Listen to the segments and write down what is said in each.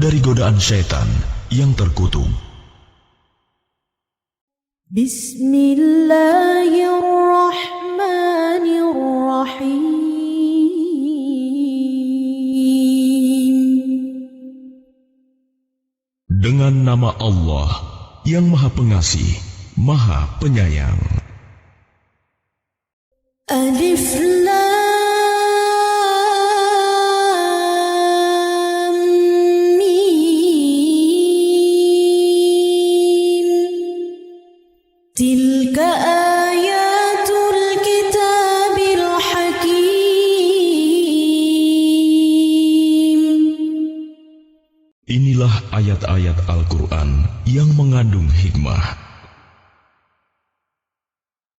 dari godaan syaitan yang terkutuk. Bismillahirrahmanirrahim. Dengan nama Allah yang Maha Pengasih, Maha Penyayang. Alif Lam Mim. Tilka ayatul kitabil hakim. Inilah ayat-ayat Al-Quran yang mengandung hikmah.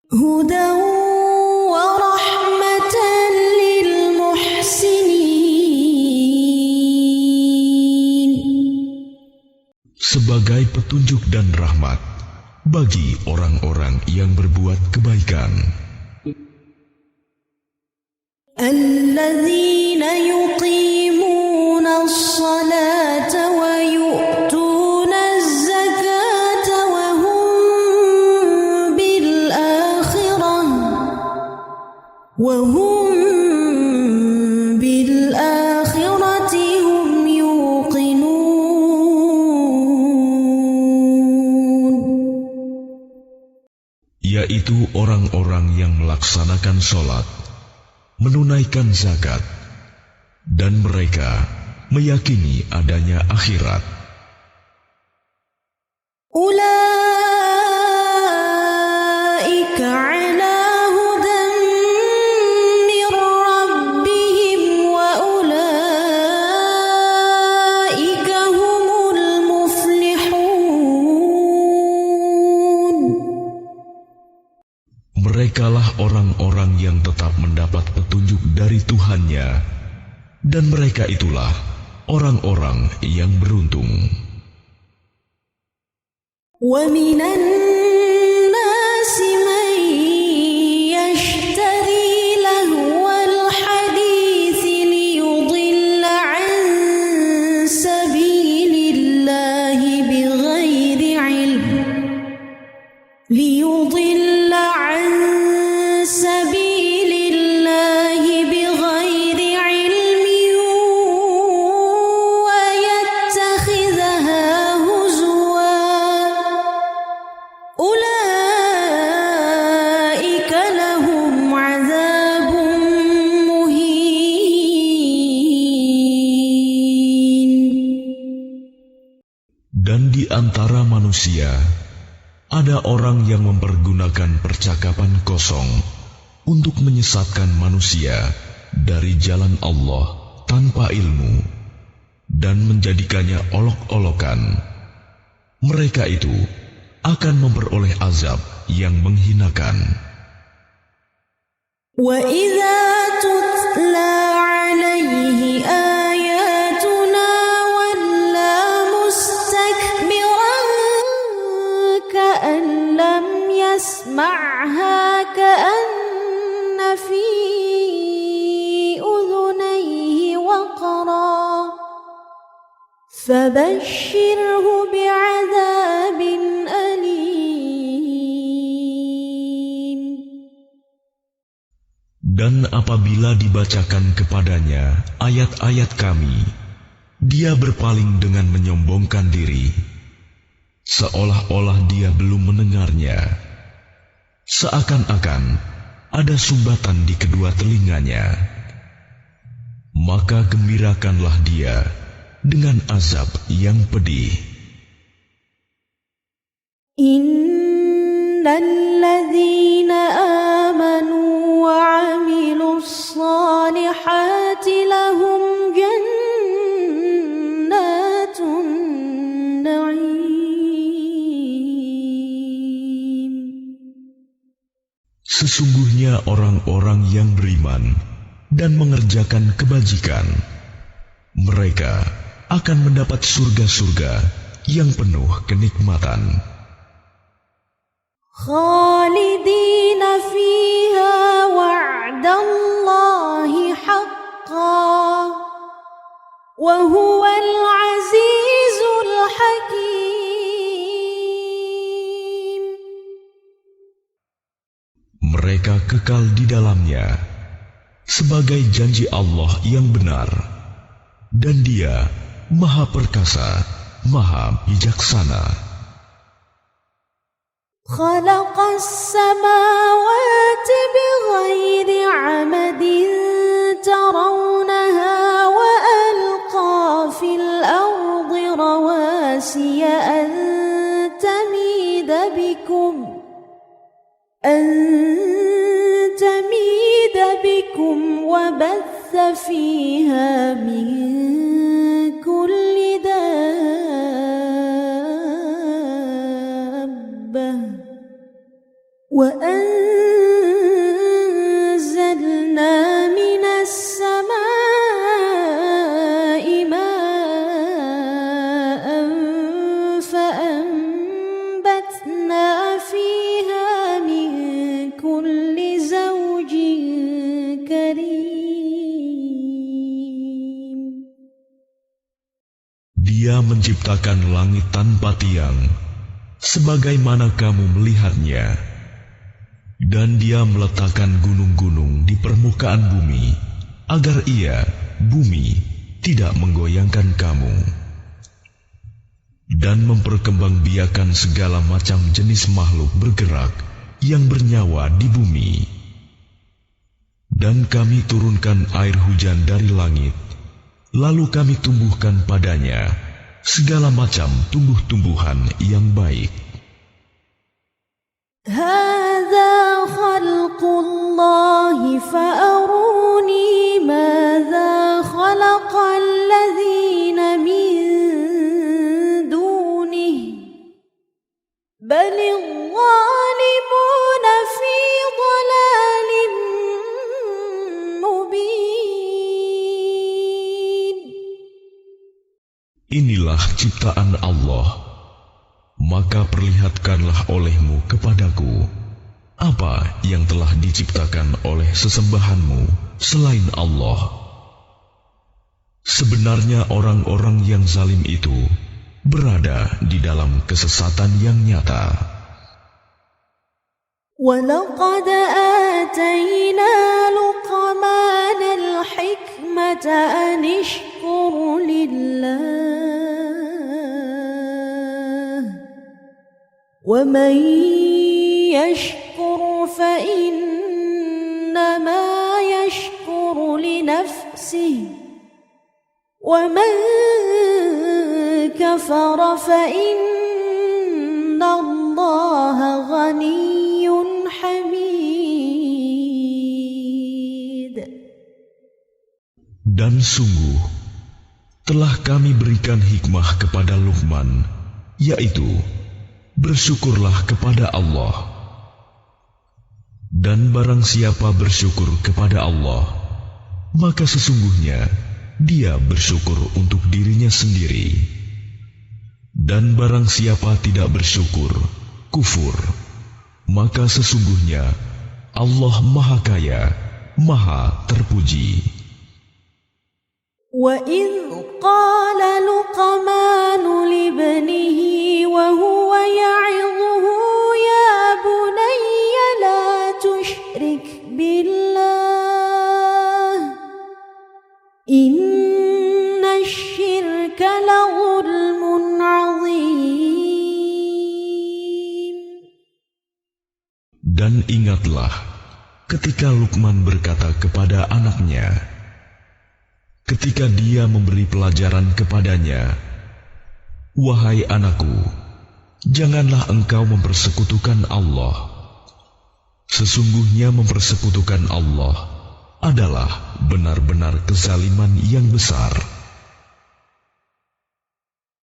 Hudan wa rahmatan lil muhsinin. Sebagai petunjuk dan rahmat bagi orang-orang yang berbuat kebaikan. Alladzina yuqimuna as-salata wa yu'tuna az-zakata wa hum bil akhirati hum yuqinun. Yaitu orang-orang yang melaksanakan sholat, menunaikan zakat, dan mereka meyakini adanya akhirat. Ulaika ala hudan min rabbihim wa ulaika humul muflihun. Merekalah orang-orang yang tetap mendapat petunjuk dari Tuhannya, dan mereka itulah orang-orang yang beruntung. Wa minan nasi man yashtari lahwal hadits liyudilla an sabilillahi bighairi ilm. ليضل عن سبيل الله بغير علم ويتخذها هزوا أولئك لهم عذاب مهين. Dan di antara manusia ada orang yang mempergunakan percakapan kosong untuk menyesatkan manusia dari jalan Allah tanpa ilmu dan menjadikannya olok-olokan. Mereka itu akan memperoleh azab yang menghinakan. وَإِذَا تُتْلَى عَلَيْهِ آيَاتُنَا وَلَّى مُسْتَكْبِرًا كَأَن لَّمْ يَسْمَعْهَا كَأَنَّ فِي أُذُنَيْهِ وَقْرًا فَبَشِّرْهُ بِعَذَابٍ أَلِيمٍ. Dan apabila dibacakan kepadanya ayat-ayat kami, dia berpaling dengan menyombongkan diri, seolah-olah dia belum mendengarnya. Seakan-akan ada sumbatan di kedua telinganya. Maka gembirakanlah dia dengan azab yang pedih. Innal ladzina amanu wa 'amilus salihati lahum jannatun na'im. Sesungguhnya orang-orang yang beriman dan mengerjakan kebajikan, mereka akan mendapat surga-surga yang penuh kenikmatan. Khalidina fiha wa'dallahi haqqan wa huwal aziz mereka kekal di dalamnya, sebagai janji Allah yang benar, dan Dia Maha Perkasa, Maha Bijaksana. خلق السماوات بغير عمد ترونها وألقى في الأرض رواسي أن تميد بكم وبث فيها من كل دابة وأنزلنا من السماء ماء فأنبتنا فيها من كل زوج كريم. Dia menciptakan langit tanpa tiang, sebagaimana kamu melihatnya. Dan Dia meletakkan gunung-gunung di permukaan bumi, agar Ia, bumi, tidak menggoyangkan kamu. Dan memperkembangbiakan segala macam jenis makhluk bergerak yang bernyawa di bumi. Dan kami turunkan air hujan dari langit, lalu kami tumbuhkan padanya segala macam tumbuh-tumbuhan yang baik. هذا خلق الله فأروني ماذا خلق الذين من دونه بل الظالمون في ضلال مبين. Inilah ciptaan Allah. Maka perlihatkanlah olehmu kepadaku apa yang telah diciptakan oleh sesembahanmu selain Allah. Sebenarnya orang-orang yang zalim itu berada di dalam kesesatan yang nyata. وَلَقَدْ آتَيْنَا لُقْمَانَ الْحِكْمَةَ أَنِ اشْكُرْ لِلَّهِ وَمَنْ يَشْكُرْ فَإِنَّمَا يَشْكُرُ لِنَفْسِهِ وَمَنْ كَفَرَ فَإِنَّ اللَّهَ غَنِيٌّ حَمِيدٌ. Dan sungguh telah kami berikan hikmah kepada Luqman, yaitu bersyukurlah kepada Allah. Dan barang siapa bersyukur kepada Allah, maka sesungguhnya dia bersyukur untuk dirinya sendiri. Dan barang siapa tidak bersyukur, kufur, maka sesungguhnya Allah Maha Kaya, Maha Terpuji. وَإِذْ قَالَ لُقْمَانُ لِابْنِهِ وَهُوَ يَعِظُهُ يَا بُنَيَّ لَا تُشْرِكْ بِاللَّهِ إِنَّ الشِّرْكَ لَظُلْمٌ عَظِيمٌ. Dan ingatlah ketika Luqman berkata kepada anaknya, ketika dia memberi pelajaran kepadanya, "Wahai anakku, janganlah engkau mempersekutukan Allah. Sesungguhnya mempersekutukan Allah adalah benar-benar kezaliman yang besar."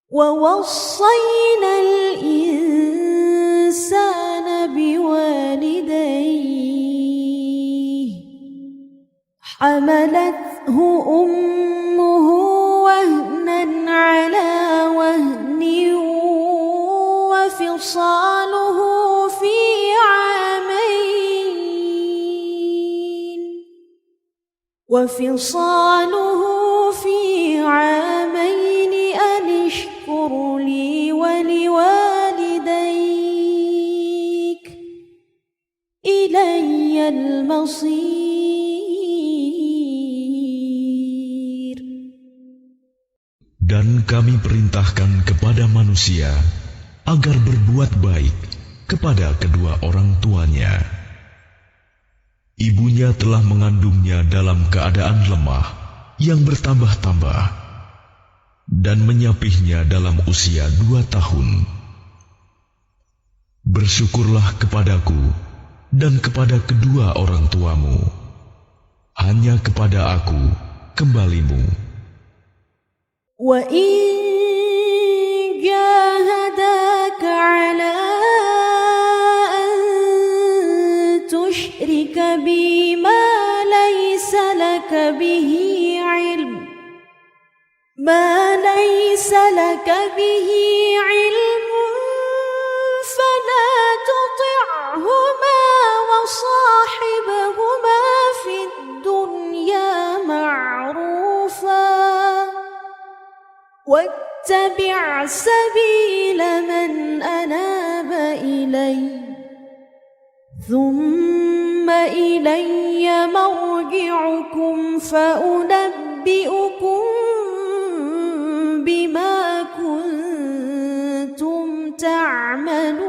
وَوَصَّيْنَا الْإِنسَانَ بِوَالِدَيْهِ حَمَلَتْهُ أُمُّهُ وَهْنًا عَلَى وَهْنٍ وَفِصَالُهُ فِي عَامَيْنِ أَنِ اشْكُرْ لِي وَلِوَالِدَيْكَ إِلَيَّ المصير. Dan kami perintahkan kepada manusia agar berbuat baik kepada kedua orang tuanya. Ibunya telah mengandungnya dalam keadaan lemah yang bertambah-tambah dan menyapihnya dalam usia 2 tahun. Bersyukurlah kepadaku dan kepada kedua orang tuamu. Hanya kepada aku kembalimu. وَإِنْ جَاهَدَاكَ عَلَىٰ أَن تُشْرِكَ بِي مَا لَيْسَ لَكَ بِهِ عِلْمٌ فَلَا تُطِعْهُمَا وَصَاحِبْهُمَا فِي الدُّنْيَا مَعْرُوفًا وَاتَّبِعْ سَبِيلَ مَنْ أَنَابَ إِلَيَّ ثُمَّ إِلَيَّ مَرْجِعُكُمْ فَأُنَبِّئُكُم بِمَا كُنتُمْ تَعْمَلُونَ.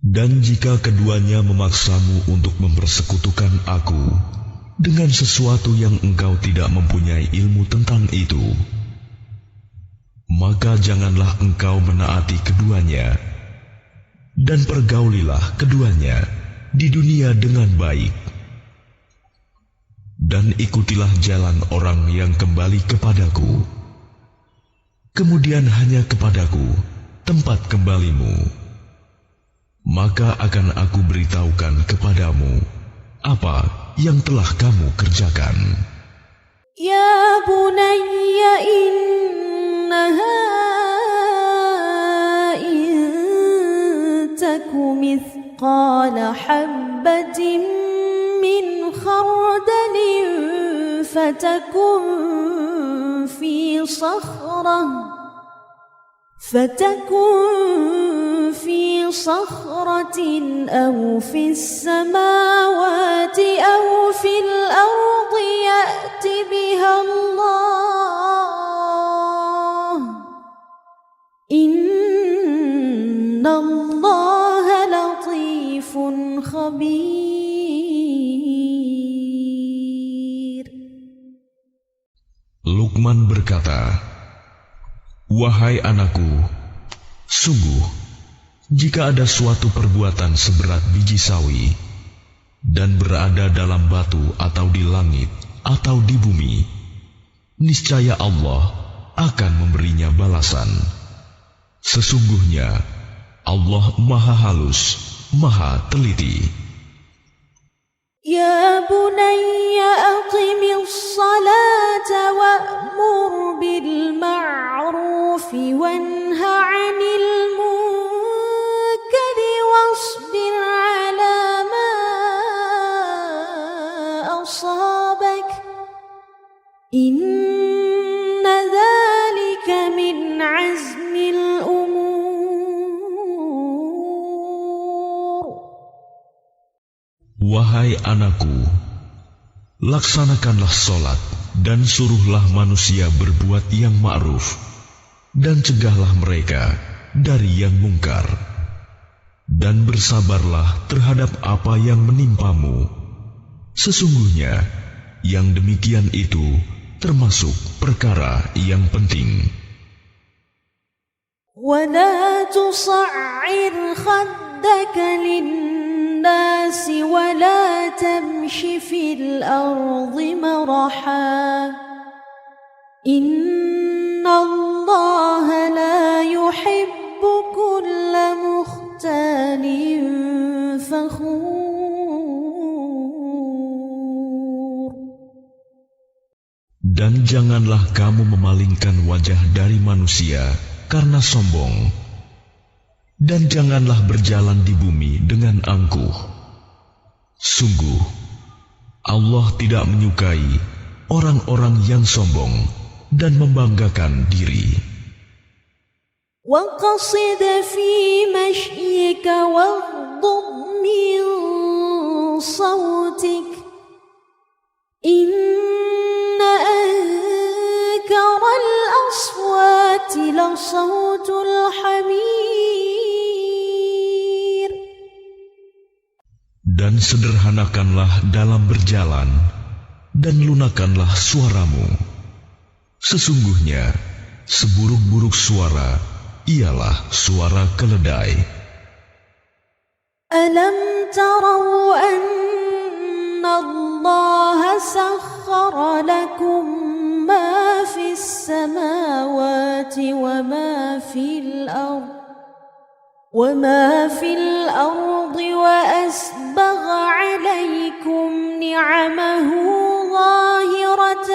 Dan jika keduanya memaksamu untuk mempersekutukan aku dengan sesuatu yang engkau tidak mempunyai ilmu tentang itu, maka janganlah engkau menaati keduanya, dan pergaulilah keduanya di dunia dengan baik. Dan ikutilah jalan orang yang kembali kepadaku. Kemudian hanya kepadaku tempat kembalimu. Maka akan aku beritahukan kepadamu apa yang telah kamu kerjakan. Ya bunayya innaha in taku mithqala habbatin min khardalin fatakun fi sakhratin aw fi samawati aw fil ardi ya'ti biha Allah. Inna Allah latifun khabir. Luqman berkata, "Wahai anakku, sungguh, jika ada suatu perbuatan seberat biji sawi dan berada dalam batu atau di langit atau di bumi, niscaya Allah akan memberinya balasan. Sesungguhnya Allah Maha Halus, Maha Teliti." Ya bunayya aqimis salata wa'mur bil ma'rufi wanha 'anil munkari wasbir 'ala ma asabak. Inna dhalika min 'azmil umur. Wahai anakku, laksanakanlah sholat dan suruhlah manusia berbuat yang ma'ruf, dan cegahlah mereka dari yang mungkar, dan bersabarlah terhadap apa yang menimpamu. Sesungguhnya yang demikian itu termasuk perkara yang penting. وَلَا تُصَعِّرْ خَدَّكَ لِلنَّاسِ وَلَا تَمْشِ فِي الْأَرْضِ مَرَحًا إِنَّ اللَّهَ لَا يُحِبُّ كُلَّ مُخْتَالٍ فَخُورٍ. Dan janganlah kamu memalingkan wajah dari manusia karena sombong, dan janganlah berjalan di bumi dengan angkuh. Sungguh, Allah tidak menyukai orang-orang yang sombong dan membanggakan diri. وقصد في مشيك واغضض من صوتك إن أنكر الأصوات لصوت الحمير. Dan sederhanakanlah dalam berjalan, dan lunakanlah suaramu. Sesungguhnya, seburuk-buruk suara ialah suara keledai. Alam tarau anna Allah sakhkhara lakum ma fis samawati wa ma fil ardh وما في الأرض وأسبغ عليكم نعمه ظاهرة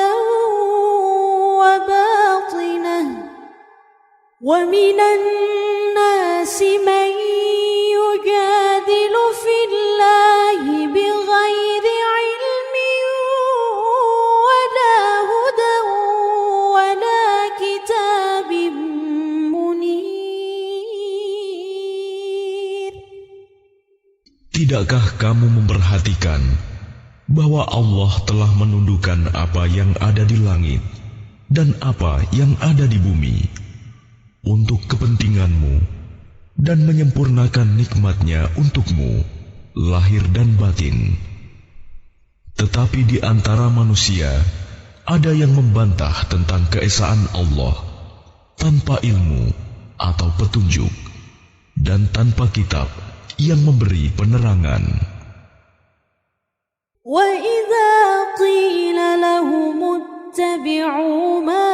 وباطنة ومن الناس من يجادل في الله بغير علم ولا هدى ولا كتاب Tidakkah kamu memperhatikan bahwa Allah telah menundukkan apa yang ada di langit dan apa yang ada di bumi untuk kepentinganmu dan menyempurnakan nikmat-Nya untukmu, lahir dan batin. Tetapi di antara manusia ada yang membantah tentang keesaan Allah tanpa ilmu atau petunjuk dan tanpa kitab yang memberi penerangan. وَإِذَا قِيلَ لَهُمُ اتَّبِعُوا مَا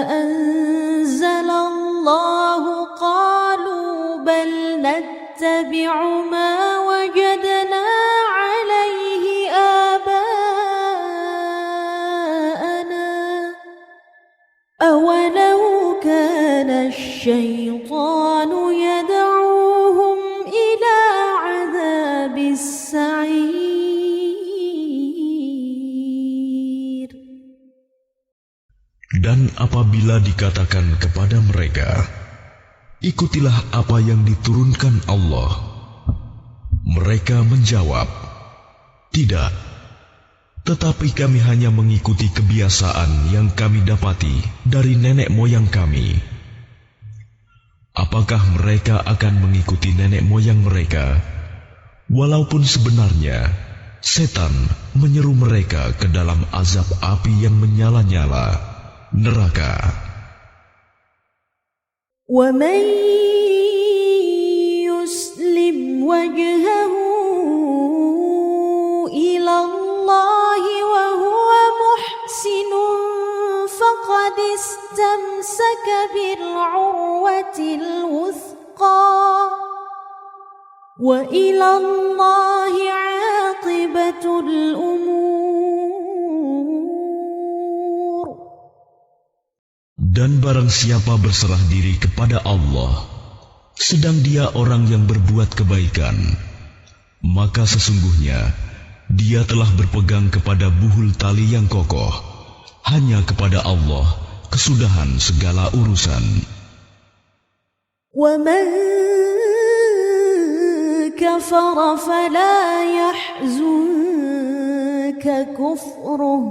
أَنزَلَ اللَّهُ قَالُوا بَلْ نَتَّبِعُ مَا وَجَدْنَا عَلَيْهِ آبَاءَنَا أَوَلَوْ كَانَ الشَّيْطَانُ يَدْعُوهُمْ إِلَى عَذَابِ السَّعِيرِ. Dan apabila dikatakan kepada mereka, ikutilah apa yang diturunkan Allah, mereka menjawab, tidak, tetapi kami hanya mengikuti kebiasaan yang kami dapati dari nenek moyang kami. Apakah mereka akan mengikuti nenek moyang mereka, walaupun sebenarnya setan menyeru mereka ke dalam azab api yang menyala-nyala, neraka. وَمَن يُسْلِمْ وَجْهَهُ إِلَى اللَّهِ وَهُوَ مُحْسِنٌ فَقَدِ اسْتَمْسَكَ بِالْعُرْوَةِ الْوُثْقَى وَإِلَى اللَّهِ عَاقِبَةُ الْأُمُورِ. Dan barang siapa berserah diri kepada Allah, sedang dia orang yang berbuat kebaikan, maka sesungguhnya dia telah berpegang kepada buhul tali yang kokoh. Hanya kepada Allah kesudahan segala urusan. وَمَن كَفَرَ فَلَا يَحْزُنكَ كُفْرُهُ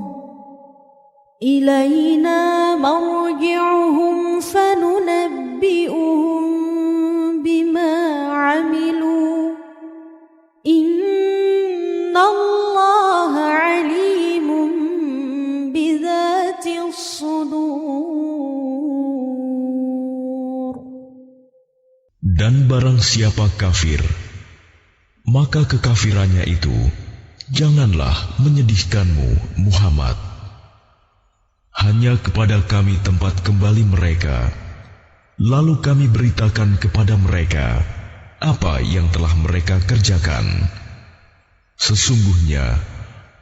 إِلَيْنَا مَرْجِعُهُمْ فَنُنَبِّئُهُم بِمَا عَمِلُوا إِنَّ اللَّهَ عَلِيمٌ بِذَاتِ الصُّدُورِ. Dan barang siapa kafir, maka kekafirannya itu janganlah menyedihkanmu, Muhammad. Hanya kepada kami tempat kembali mereka, lalu kami beritakan kepada mereka apa yang telah mereka kerjakan. Sesungguhnya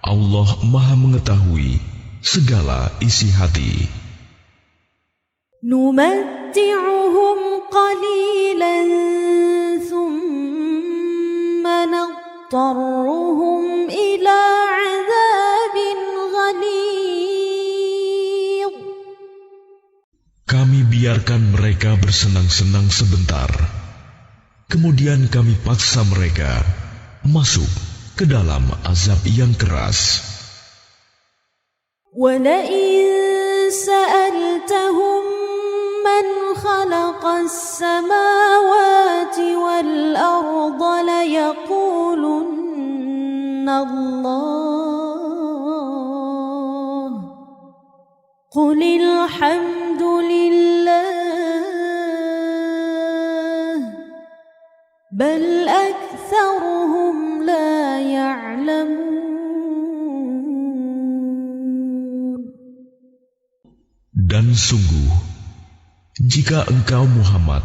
Allah Maha mengetahui segala isi hati. نُمَتِّعُهُمْ قَلِيلًا ثُمَّ نَضْطَرُّهُمْ إِلَى عَذَابٍ غَلِيظٍ. Kami biarkan mereka bersenang-senang sebentar, kemudian kami paksa mereka masuk ke dalam azab yang keras. وَلَئِن سَأَلْتَهُم مَّنْ خَلَقَ السَّمَاوَاتِ وَالْأَرْضَ لَيَقُولُنَّ اللَّهُ قُلِ الْحَمْدُ لِلَّهِ بَلْ أَكْثَرُهُمْ لَا يَعْلَمُونَ. Dan sungguh, jika engkau Muhammad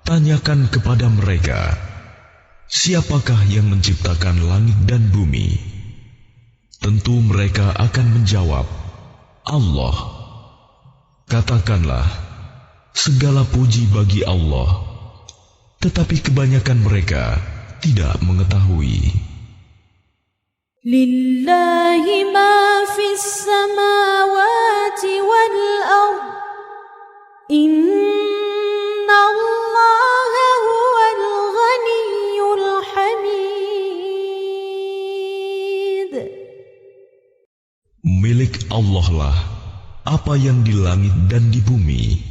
tanyakan kepada mereka, siapakah yang menciptakan langit dan bumi? Tentu mereka akan menjawab, Allah. Katakanlah, segala puji bagi Allah, tetapi kebanyakan mereka tidak mengetahui. Lillahi ma fis samawati wal ard. Inna Allaha huwal ghaniyyul hamid. Milik Allah lah apa yang di langit dan di bumi.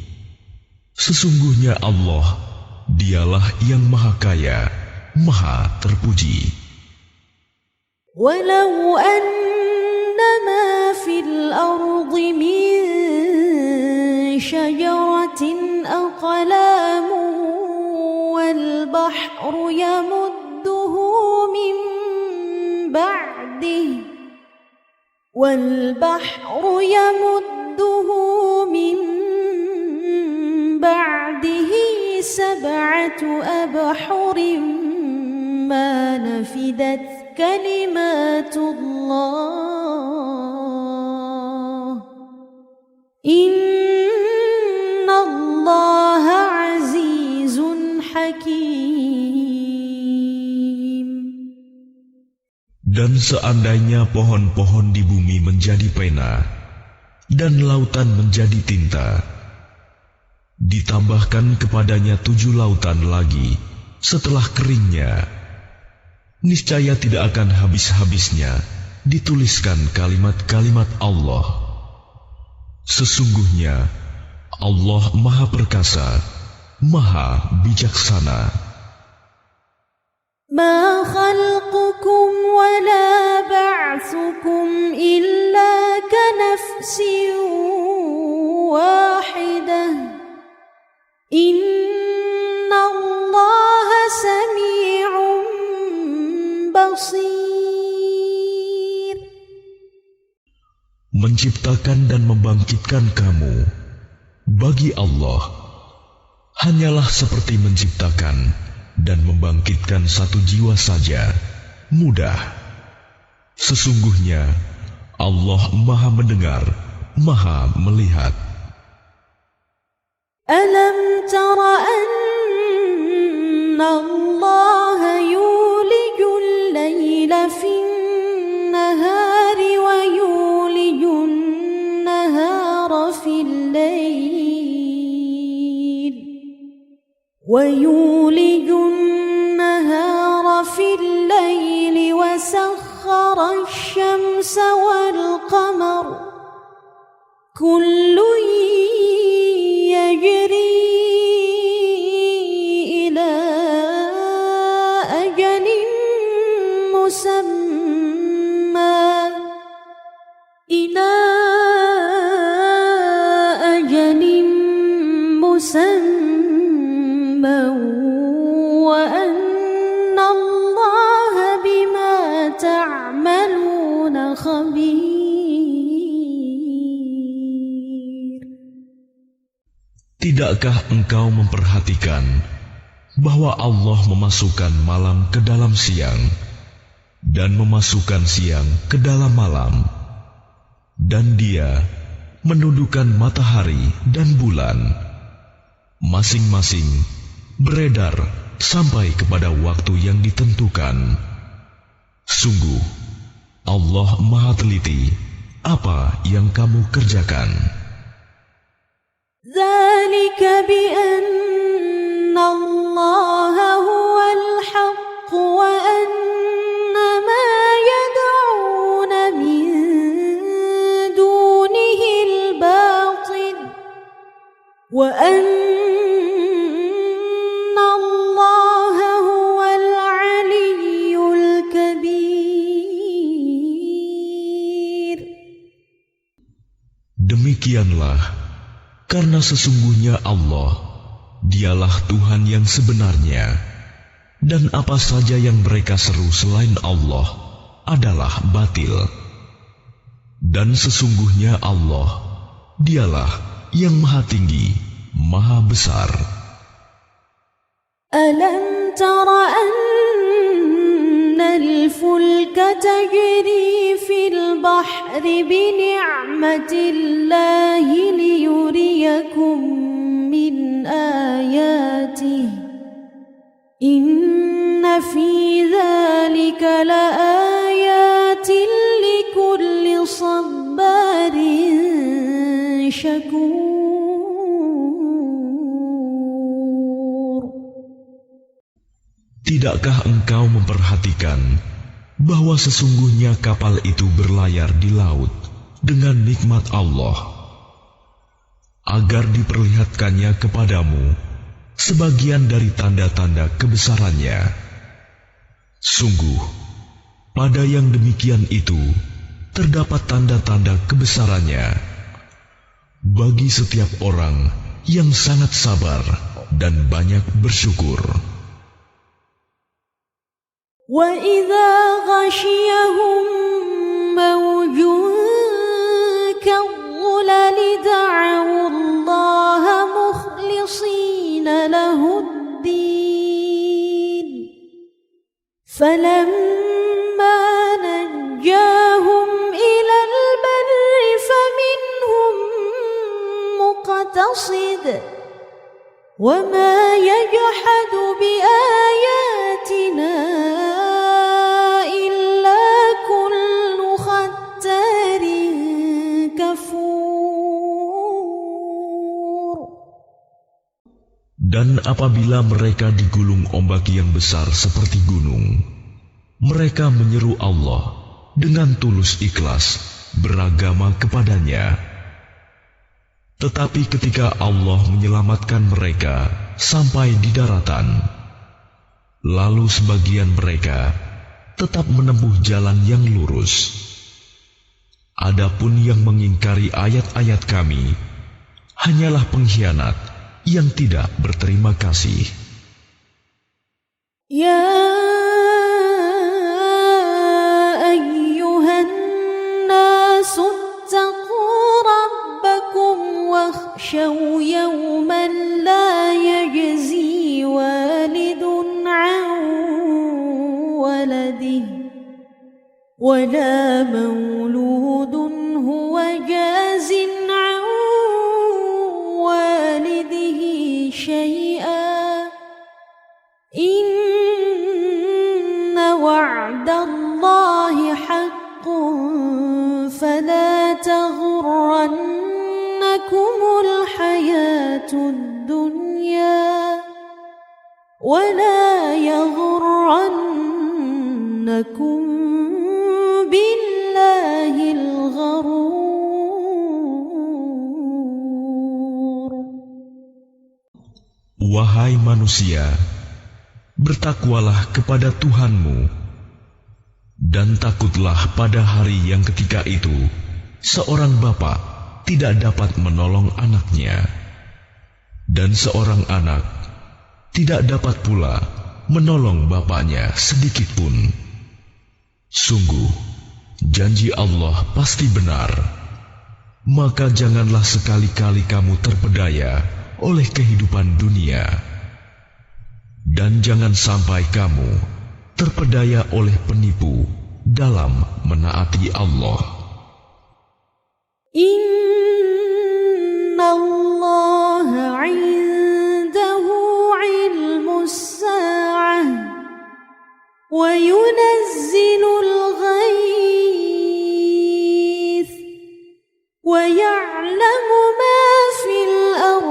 Sesungguhnya Allah, dialah yang maha kaya, maha terpuji. Walau anna ma fil ardi min syajaratin aqlamun wal bahru yamudduhu min ba'dihi والبحر يمده من بعده 7 أبحر ما نفدت كلمات الله إن الله عزيز حكيم. Dan seandainya pohon-pohon di bumi menjadi pena, dan lautan menjadi tinta, ditambahkan kepadanya 7 lautan lagi setelah keringnya, niscaya tidak akan habis-habisnya dituliskan kalimat-kalimat Allah. Sesungguhnya Allah Maha Perkasa, Maha Bijaksana. ما خلقكم ولا بعثكم إلا كنفس واحدة إن الله سميع بصير. Menciptakan dan membangkitkan kamu bagi Allah hanyalah seperti menciptakan dan membangkitkan satu jiwa saja, mudah. Sesungguhnya Allah Maha mendengar, Maha melihat. Alam tara anna Allah yulijul layla fin nahari wa yulijun nahara fil layl wa في الليل وسخر الشمس والقمر كل يجري إلى أجل مسمى وأن الله بما تعملون خبير. Tidakkah engkau memperhatikan bahwa Allah memasukkan malam ke dalam siang dan memasukkan siang ke dalam malam, dan Dia menundukkan matahari dan bulan, masing-masing beredar sampai kepada waktu yang ditentukan. Sungguh, Allah Maha Teliti apa yang kamu kerjakan. ذلك بأن الله هو الحق وأن ما يدعون من دونه الباطل وأن الله هو العلي الكبير. Demikianlah, karena sesungguhnya Allah, dialah Tuhan yang sebenarnya, dan apa saja yang mereka seru selain Allah adalah batil. Dan sesungguhnya Allah, dialah yang maha tinggi, maha besar. ألم تر أن الفلك تجري في البحر بنعمة الله ليريكم من آياته إن في ذلك لآيات لكل صبار شكور. Tidakkah engkau memperhatikan bahwa sesungguhnya kapal itu berlayar di laut dengan nikmat Allah, agar diperlihatkannya kepadamu sebagian dari tanda-tanda kebesarannya? Sungguh, pada yang demikian itu terdapat tanda-tanda kebesarannya bagi setiap orang yang sangat sabar dan banyak bersyukur. وَإِذَا غَشِيَهُم مَّوْجٌ كَالظُّلَلِ دَعَوُا اللَّهَ مُخْلِصِينَ لَهُ الدِّينَ فَلَمَّا نَجَّاهُمْ إِلَى الْبَرِّ فَمِنْهُم مُّقْتَصِدٌ وَمَا يَجْحَدُ بِآيَاتِنَا Dan apabila mereka digulung ombak yang besar seperti gunung, mereka menyeru Allah dengan tulus ikhlas beragama kepadanya. Tetapi ketika Allah menyelamatkan mereka sampai di daratan, lalu sebagian mereka tetap menempuh jalan yang lurus. Adapun yang mengingkari ayat-ayat Kami hanyalah pengkhianat yang tidak berterima kasih. Ya ayyuhan nasu ittaqu rabbakum wakhshaw yawman la yajzi walidun an waladihi wala mawludun huwa jazin an شيئا إن وعد الله حق فلا تغرنكم الحياة الدنيا ولا يغرنكم بالله الغرور. Wahai manusia, bertakwalah kepada Tuhanmu, dan takutlah pada hari yang ketika itu seorang bapa tidak dapat menolong anaknya, dan seorang anak tidak dapat pula menolong bapaknya sedikitpun. Sungguh, janji Allah pasti benar, maka janganlah sekali-kali kamu terpedaya oleh kehidupan dunia, dan jangan sampai kamu terpedaya oleh penipu dalam menaati Allah. Inna Allah 'indahu 'ilmus sa'ah wa yunazzilul ghaith wa ya'lamu ma fil ardh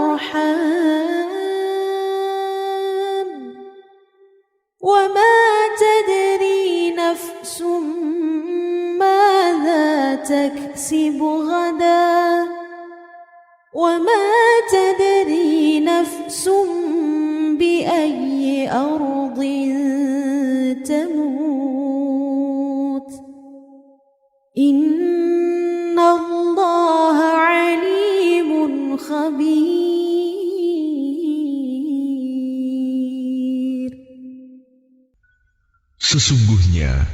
Sesungguhnya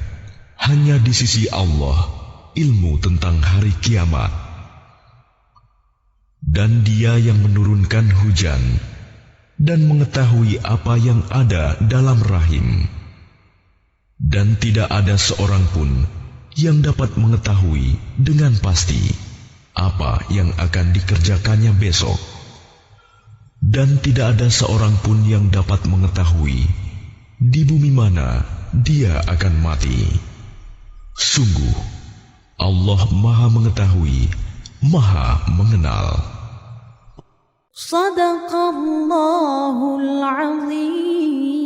hanya di sisi Allah ilmu tentang hari kiamat. Dan Dia yang menurunkan hujan dan mengetahui apa yang ada dalam rahim. Dan tidak ada seorang pun yang dapat mengetahui dengan pasti apa yang akan dikerjakannya besok. Dan tidak ada seorang pun yang dapat mengetahui di bumi mana dia akan mati. Sungguh, Allah Maha Mengetahui, Maha Mengenal. Sadaqallahul Azim.